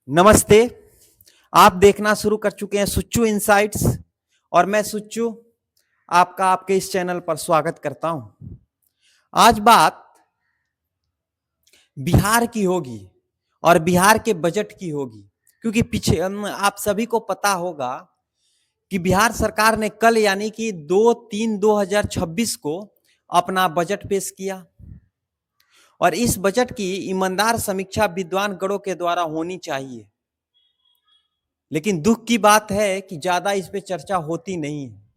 नमस्ते। आप देखना शुरू कर चुके हैं सुच्चू इनसाइट्स और मैं सुच्चू आपका आपके इस चैनल पर स्वागत करता हूं। आज बात बिहार की होगी और बिहार के बजट की होगी, क्योंकि पीछे आप सभी को पता होगा कि बिहार सरकार ने कल यानी कि 2/3/2026 को अपना बजट पेश किया और इस बजट की ईमानदार समीक्षा विद्वान गणों के द्वारा होनी चाहिए। लेकिन दुख की बात है कि ज्यादा इस पे चर्चा होती नहीं है,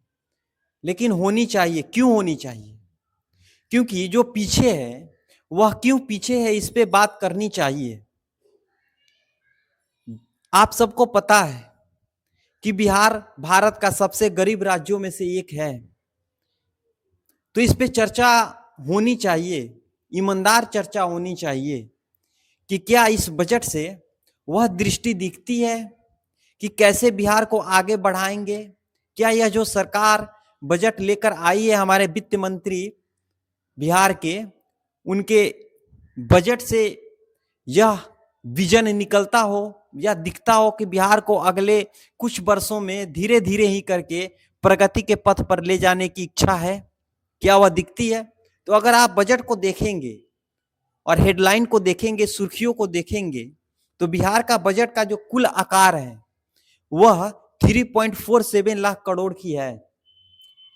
लेकिन होनी चाहिए। क्यों होनी चाहिए? क्योंकि जो पीछे है वह क्यों पीछे है, इस पे बात करनी चाहिए। आप सबको पता है कि बिहार भारत का सबसे गरीब राज्यों में से एक है, तो इस पे चर्चा होनी चाहिए, ईमानदार चर्चा होनी चाहिए कि क्या इस बजट से वह दृष्टि दिखती है कि कैसे बिहार को आगे बढ़ाएंगे। क्या यह जो सरकार बजट लेकर आई है, हमारे वित्त मंत्री बिहार के, उनके बजट से यह विजन निकलता हो या दिखता हो कि बिहार को अगले कुछ वर्षों में धीरे धीरे ही करके प्रगति के पथ पर ले जाने की इच्छा है? क्या वह दिखती है? तो अगर आप बजट को देखेंगे और हेडलाइन को देखेंगे, सुर्खियों को देखेंगे, तो बिहार का बजट का जो कुल आकार है वह 3.47 लाख करोड़ की है,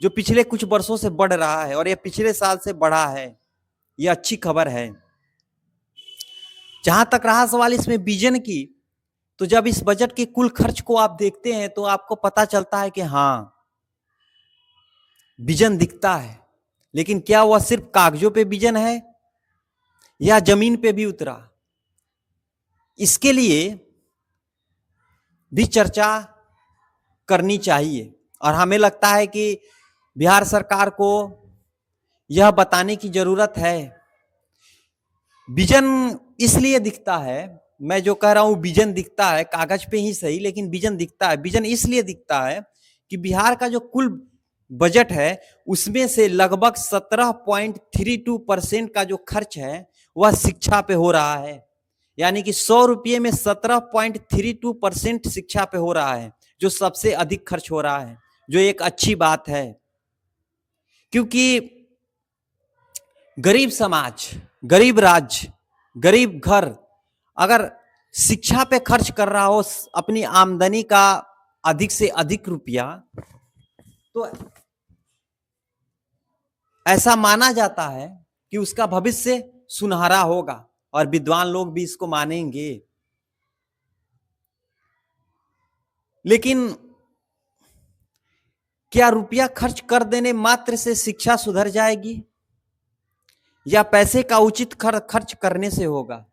जो पिछले कुछ वर्षों से बढ़ रहा है और यह पिछले साल से बढ़ा है। यह अच्छी खबर है। जहां तक रहा सवाल इसमें विजन की, तो जब इस बजट के कुल खर्च को आप देखते हैं तो आपको पता चलता है कि हाँ, विजन दिखता है। लेकिन क्या वह सिर्फ कागजों पे विजन है या जमीन पे भी उतरा? इसके लिए भी चर्चा करनी चाहिए और हमें लगता है कि बिहार सरकार को यह बताने की जरूरत है। विजन इसलिए दिखता है, मैं जो कह रहा हूं विजन दिखता है, कागज पे ही सही लेकिन विजन दिखता है। विजन इसलिए दिखता है कि बिहार का जो कुल बजट है उसमें से लगभग 17.32% का जो खर्च है वह शिक्षा पे हो रहा है। यानी कि 100 रुपये में 17.32% शिक्षा पे हो रहा है, जो सबसे अधिक खर्च हो रहा है, जो एक अच्छी बात है। क्योंकि गरीब समाज, गरीब राज्य, गरीब घर अगर शिक्षा पे खर्च कर रहा हो अपनी आमदनी का अधिक से अधिक रुपया, तो ऐसा माना जाता है कि उसका भविष्य सुनहरा होगा और विद्वान लोग भी इसको मानेंगे। लेकिन क्या रुपया खर्च कर देने मात्र से शिक्षा सुधर जाएगी या पैसे का उचित खर्च करने से होगा?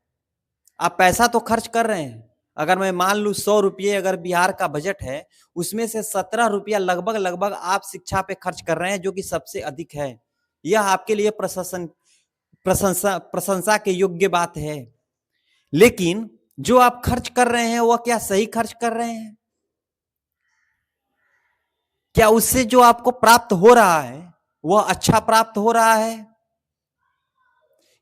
आप पैसा तो खर्च कर रहे हैं। अगर मैं मान लू 100 रुपये अगर बिहार का बजट है, उसमें से 17 रुपया लगभग लगभग आप शिक्षा पे खर्च कर रहे हैं, जो कि सबसे अधिक है। यह आपके लिए प्रशंसा के योग्य बात है। लेकिन जो आप खर्च कर रहे हैं वह क्या सही खर्च कर रहे हैं? क्या उससे जो आपको प्राप्त हो रहा है वह अच्छा प्राप्त हो रहा है?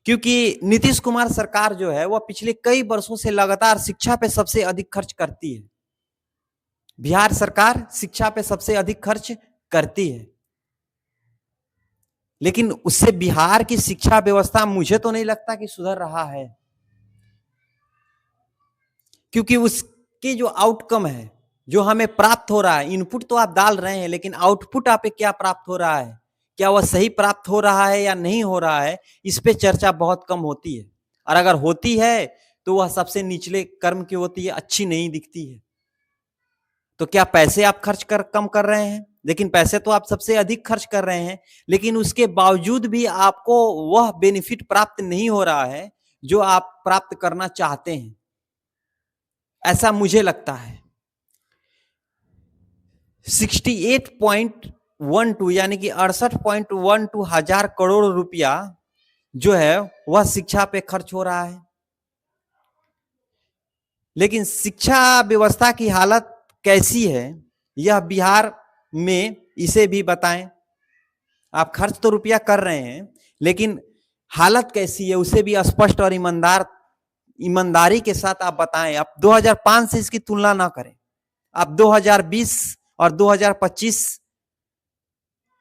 क्योंकि नीतीश कुमार सरकार जो है वह पिछले कई वर्षों से लगातार शिक्षा पे सबसे अधिक खर्च करती है। बिहार सरकार शिक्षा पे सबसे अधिक खर्च करती है, लेकिन उससे बिहार की शिक्षा व्यवस्था मुझे तो नहीं लगता कि सुधर रहा है। क्योंकि उसके जो आउटकम है, जो हमें प्राप्त हो रहा है, इनपुट तो आप डाल रहे हैं लेकिन आउटपुट आप क्या प्राप्त हो रहा है, क्या वह सही प्राप्त हो रहा है या नहीं हो रहा है, इस पे चर्चा बहुत कम होती है। और अगर होती है तो वह सबसे निचले कर्म की होती है, अच्छी नहीं दिखती है। तो क्या पैसे आप खर्च कर कम कर रहे हैं? लेकिन पैसे तो आप सबसे अधिक खर्च कर रहे हैं, लेकिन उसके बावजूद भी आपको वह बेनिफिट प्राप्त नहीं हो रहा है जो आप प्राप्त करना चाहते हैं, ऐसा मुझे लगता है। 68.12 यानी कि 68.12 हजार करोड़ रुपया जो है वह शिक्षा पे खर्च हो रहा है। लेकिन शिक्षा व्यवस्था की हालत कैसी है यह बिहार में, इसे भी बताएं। आप खर्च तो रुपया कर रहे हैं, लेकिन हालत कैसी है उसे भी स्पष्ट और ईमानदार ईमानदारी के साथ आप बताएं, आप 2005 से इसकी तुलना ना करें, आप 2020 और 2025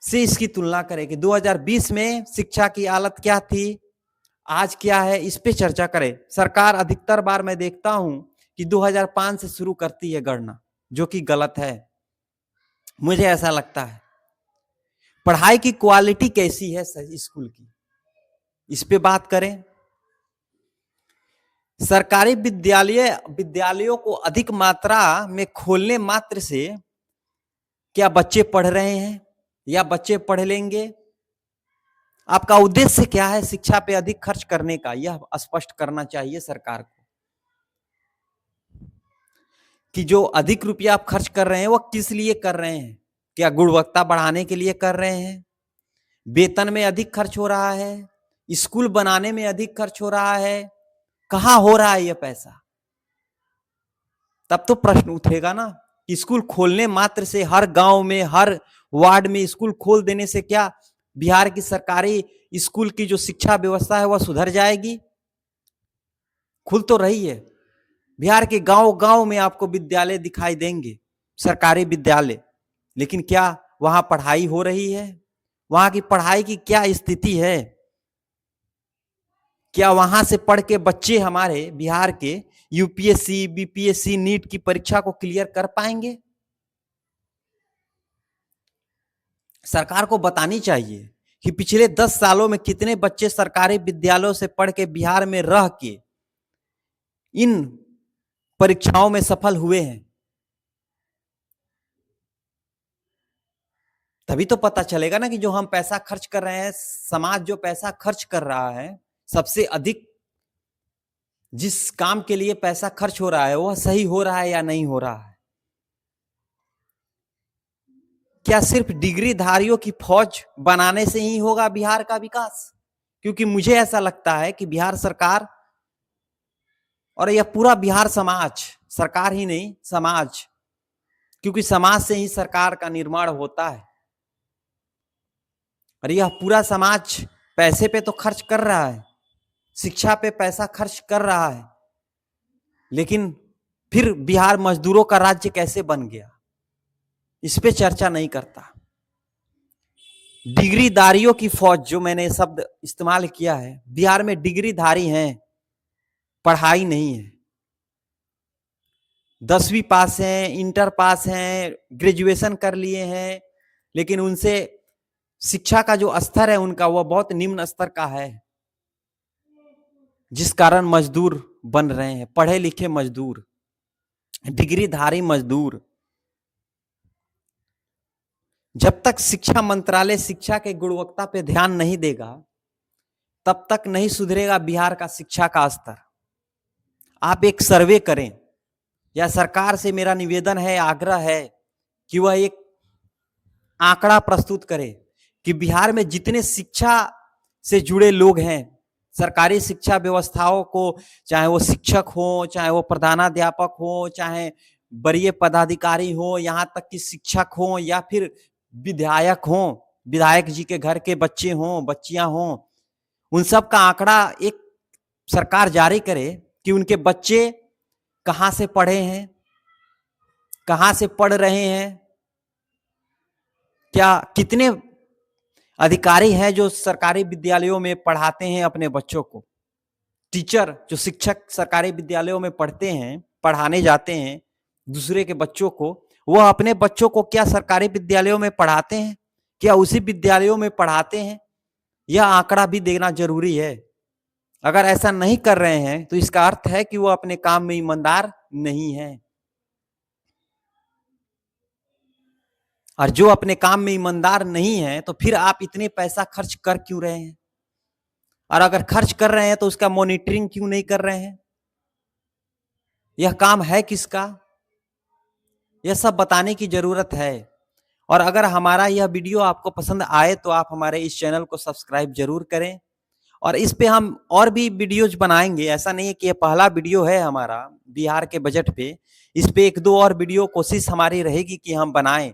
से इसकी तुलना करें कि 2020 में शिक्षा की हालत क्या थी, आज क्या है, इस पे चर्चा करें। सरकार अधिकतर बार मैं देखता हूं कि 2005 से शुरू करती है गणना, जो कि गलत है, मुझे ऐसा लगता है। पढ़ाई की क्वालिटी कैसी है स्कूल की, इस पे बात करें। सरकारी विद्यालयों को अधिक मात्रा में खोलने मात्र से क्या बच्चे पढ़ रहे हैं या बच्चे पढ़ लेंगे? आपका उद्देश्य क्या है शिक्षा पे अधिक खर्च करने का, यह स्पष्ट करना चाहिए सरकार को कि जो अधिक रुपया आप खर्च कर रहे हैं वो किस लिए कर रहे हैं। क्या गुणवत्ता बढ़ाने के लिए कर रहे हैं? वेतन में अधिक खर्च हो रहा है, स्कूल बनाने में अधिक खर्च हो रहा है, कहां हो रहा है यह पैसा? तब तो प्रश्न उठेगा ना। स्कूल खोलने मात्र से हर गांव में, हर वार्ड में स्कूल खोल देने से क्या बिहार की सरकारी स्कूल की जो शिक्षा व्यवस्था है वह सुधर जाएगी? खुल तो रही है। बिहार के गांव गांव में आपको विद्यालय दिखाई देंगे, सरकारी विद्यालय, लेकिन क्या वहां पढ़ाई हो रही है? वहां की पढ़ाई की क्या स्थिति है? क्या वहां से पढ़ के बच्चे हमारे बिहार के यूपीएससी, बीपीएससी, नीट की परीक्षा को क्लियर कर पाएंगे? सरकार को बतानी चाहिए कि पिछले 10 सालों में कितने बच्चे सरकारी विद्यालयों से पढ़ के बिहार में रह के इन परीक्षाओं में सफल हुए हैं। तभी तो पता चलेगा ना कि जो हम पैसा खर्च कर रहे हैं, समाज जो पैसा खर्च कर रहा है, सबसे अधिक जिस काम के लिए पैसा खर्च हो रहा है वह सही हो रहा है या नहीं हो रहा है। क्या सिर्फ डिग्रीधारियों की फौज बनाने से ही होगा बिहार का विकास? क्योंकि मुझे ऐसा लगता है कि बिहार सरकार और यह पूरा बिहार समाज, सरकार ही नहीं समाज, क्योंकि समाज से ही सरकार का निर्माण होता है, और यह पूरा समाज पैसे पे तो खर्च कर रहा है, शिक्षा पे पैसा खर्च कर रहा है, लेकिन फिर बिहार मजदूरों का राज्य कैसे बन गया, इस पे चर्चा नहीं करता। डिग्रीधारियों की फौज, जो मैंने शब्द इस्तेमाल किया है, बिहार में डिग्रीधारी हैं, पढ़ाई नहीं है। 10वीं पास हैं, इंटर पास हैं, ग्रेजुएशन कर लिए हैं, लेकिन उनसे शिक्षा का जो स्तर है उनका वह बहुत निम्न स्तर का है, जिस कारण मजदूर बन रहे हैं, पढ़े लिखे मजदूर, डिग्रीधारी मजदूर। जब तक शिक्षा मंत्रालय शिक्षा के गुणवत्ता पे ध्यान नहीं देगा तब तक नहीं सुधरेगा बिहार का शिक्षा का स्तर। आप एक सर्वे करें, या सरकार से मेरा निवेदन है, आग्रह है कि वह एक आंकड़ा प्रस्तुत करे कि बिहार में जितने शिक्षा से जुड़े लोग हैं, सरकारी शिक्षा व्यवस्थाओं को, चाहे वो शिक्षक हो, चाहे वो प्रधानाध्यापक हो, चाहे वरीय पदाधिकारी हो, यहां तक कि शिक्षक हो या फिर विधायक हो, विधायक जी के घर के बच्चे हों, बच्चियां हों, उन सब का आंकड़ा एक सरकार जारी करे कि उनके बच्चे कहां से पढ़े हैं, कहां से पढ़ रहे हैं, क्या कितने अधिकारी हैं जो सरकारी विद्यालयों में पढ़ाते हैं अपने बच्चों को। टीचर, जो शिक्षक सरकारी विद्यालयों में पढ़ते हैं, पढ़ाने जाते हैं दूसरे के बच्चों को, वह अपने बच्चों को क्या सरकारी विद्यालयों में पढ़ाते हैं, क्या उसी विद्यालयों में पढ़ाते हैं? यह आंकड़ा भी देना जरूरी है। अगर ऐसा नहीं कर रहे हैं तो इसका अर्थ है कि वो अपने काम में ईमानदार नहीं है, और जो अपने काम में ईमानदार नहीं है तो फिर आप इतने पैसा खर्च कर क्यों रहे हैं? और अगर खर्च कर रहे हैं तो उसका मॉनिटरिंग क्यों नहीं कर रहे हैं? यह काम है किसका? यह सब बताने की जरूरत है। और अगर हमारा यह वीडियो आपको पसंद आए तो आप हमारे इस चैनल को सब्सक्राइब जरूर करें, और इस पे हम और भी वीडियोज बनाएंगे। ऐसा नहीं है कि यह पहला वीडियो है हमारा बिहार के बजट पे, इस पे 1-2 और वीडियो कोशिश हमारी रहेगी कि हम बनाएं।